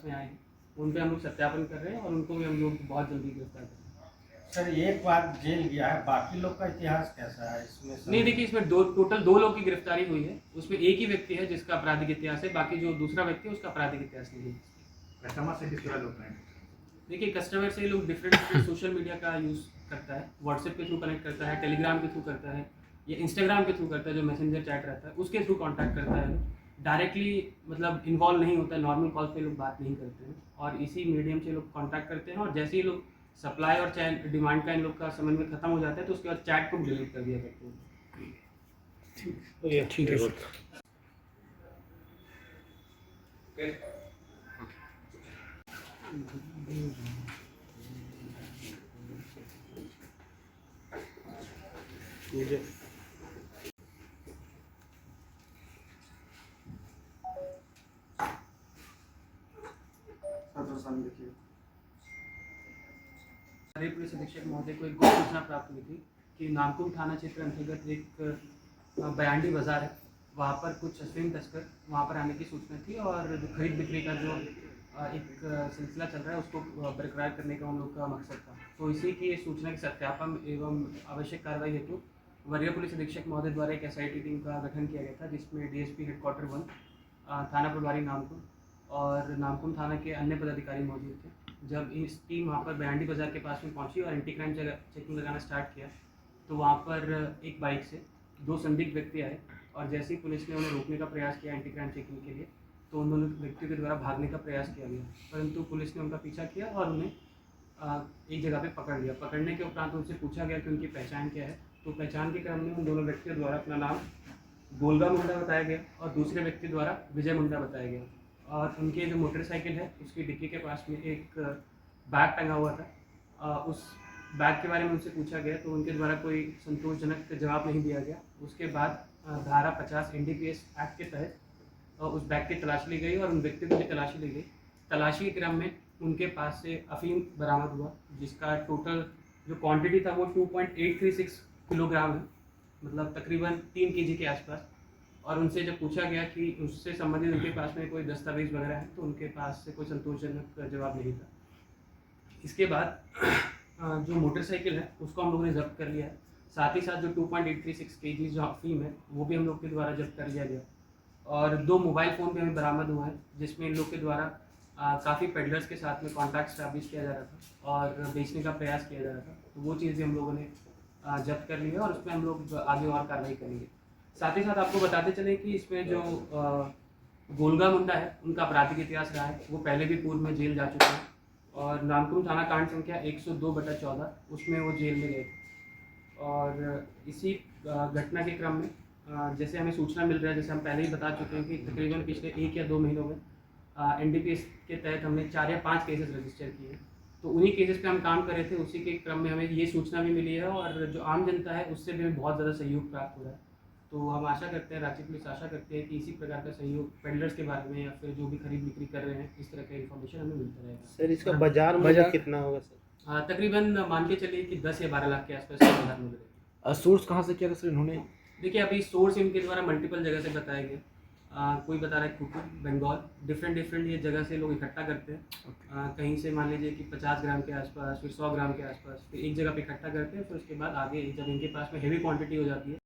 में आए हैं उन पे हम लोग सत्यापन कर रहे हैं और उनको भी हम लोग बहुत जल्दी गिरफ्तार करेंगे। सर एक बार जेल गया है, बाकी लोग का इतिहास कैसा है इसमें? नहीं देखिए, इसमें टोटल 2 लोग की गिरफ्तारी हुई है। उसमें एक ही व्यक्ति है जिसका आपराधिक इतिहास है, बाकी जो दूसरा व्यक्ति है उसका आपराधिक इतिहास नहीं है। कस्टमर से किस तरह होता है? देखिए, कस्टमर से लोग डिफरेंट सोशल मीडिया का यूज़ करता है, व्हाट्सएप के थ्रू कनेक्ट करता है, टेलीग्राम के थ्रू करता है या इंस्टाग्राम के थ्रू करता है, जो मैसेंजर चैट रहता है उसके थ्रू कॉन्टैक्ट करता है। डायरेक्टली मतलब इन्वॉल्व नहीं होता है, नॉर्मल कॉल पे लोग बात नहीं करते हैं और इसी मीडियम से लोग कॉन्टैक्ट करते हैं और जैसे ही लोग सप्लाई और डिमांड का इन लोग का समन्वय खत्म हो जाता है तो उसके बाद चैट को डिलीट कर दिया करते हैं। ठीक है सर। मुझे पुलिस अधीक्षक महोदय को एक गुप्त सूचना प्राप्त हुई थी कि नामकुम थाना क्षेत्र अंतर्गत एक बयांडी बाजार है, वहाँ पर कुछ अफीम तस्कर वहाँ पर आने की सूचना थी और जो खरीद बिक्री का जो एक सिलसिला चल रहा है उसको बरकरार करने का उन लोग का मकसद था। तो इसी की सूचना के सत्यापन एवं आवश्यक कार्रवाई हेतु वरीय पुलिस अधीक्षक महोदय द्वारा एक SIT टीम का गठन किया गया था, जिसमें DSP हेडक्वार्टर 1 थाना प्रभारी नामकुम और नामकुम थाना के अन्य पदाधिकारी मौजूद थे। जब इस टीम वहाँ पर बयांडी बाज़ार के पास में पहुँची और एंटी क्राइम चेकिंग लगाना स्टार्ट किया तो वहाँ पर एक बाइक से 2 संदिग्ध व्यक्ति आए और जैसे ही पुलिस ने उन्हें रोकने का प्रयास किया एंटी क्राइम चेकिंग के लिए तो उन दोनों व्यक्तियों के द्वारा भागने का प्रयास किया गया, परंतु पुलिस ने उनका पीछा किया और उन्हें एक जगह पे पकड़ लिया। पकड़ने के उपरांत उनसे पूछा गया कि उनकी पहचान क्या है, तो पहचान के क्रम में उन दोनों व्यक्तियों द्वारा अपना नाम गोलगा मुंडा बताया गया और दूसरे व्यक्ति द्वारा विजय मुंडा बताया गया और उनके जो मोटरसाइकिल है उसकी डिक्की के पास में एक बैग टंगा हुआ था। उस बैग के बारे में उनसे पूछा गया तो उनके द्वारा कोई संतोषजनक जवाब नहीं दिया गया। उसके बाद धारा 50 NDPS एक्ट के तहत उस बैग की तलाशी ली गई और उन व्यक्तियों की भी तलाशी ली गई। तलाशी के क्रम में उनके पास से अफीम बरामद हुआ, जिसका टोटल जो क्वांटिटी था वो 2.836 किलोग्राम है, मतलब तकरीबन 3 kg के आसपास। और उनसे जब पूछा गया कि उससे संबंधित उनके पास में कोई दस्तावेज वगैरह है तो उनके पास से कोई संतोषजनक जवाब नहीं था। इसके बाद जो मोटरसाइकिल है उसको हम लोगों ने जब्त कर लिया है, साथ ही साथ जो 2.836 kg जो अफीम है वो भी हम लोग के द्वारा जब्त कर लिया गया और 2 मोबाइल फ़ोन भी हमें बरामद हुआ है, जिसमें इन लोग के द्वारा काफ़ी पेडलर्स के साथ में कॉन्टैक्ट स्टैब्लिश किया जा रहा था और बेचने का प्रयास किया जा रहा था। तो वो चीज़ भी हम लोगों ने जब्त कर ली है और उसमें हम लोग आगे और कार्रवाई करेंगे। साथ ही साथ आपको बताते चले कि इसमें जो गोलगा मुंडा है उनका आपराधिक इतिहास रहा है, वो पहले भी पूर्व में जेल जा चुके हैं और नामकुम थाना कांड संख्या 102/14 उसमें वो जेल में गए थे। और इसी घटना के क्रम में जैसे हमें सूचना मिल रहा है, जैसे हम पहले ही बता चुके हैं कि तकरीबन पिछले 1 या 2 महीनों में NDPS के तहत हमने 4 या 5 केसेस रजिस्टर किए हैं। तो उन्हीं केसेस पे हम काम कर रहे थे, उसी के क्रम में हमें ये सूचना भी मिली है और जो आम जनता है उससे भी हमें बहुत ज़्यादा सहयोग प्राप्त हो रहा है। तो हम आशा करते हैं, रांची पुलिस आशा करते हैं कि इसी प्रकार का सहयोग पेडलर्स के बारे में या फिर जो भी खरीद बिक्री कर रहे हैं इस तरह का इन्फॉर्मेशन हमें मिलता रहेगा। सर इसका बाजार मूल्य कितना होगा सर? तकरीबन मान के चलिए कि 10 या 12 लाख के आसपास का बाजार मूल्य रहेगा। सोर्स कहाँ से किया था सर इन्होंने? देखिए, अभी सोर्स इनके द्वारा मल्टीपल जगह से बताया गया। कोई बता रहा है खुटू, बंगाल, डिफरेंट ये जगह से लोग इकट्ठा करते हैं। कहीं से मान लीजिए कि 50 ग्राम के आसपास, फिर 100 ग्राम के आसपास, फिर एक जगह पे इकट्ठा करते हैं, फिर उसके बाद आगे जब इनके पास में हेवी क्वांटिटी हो जाती है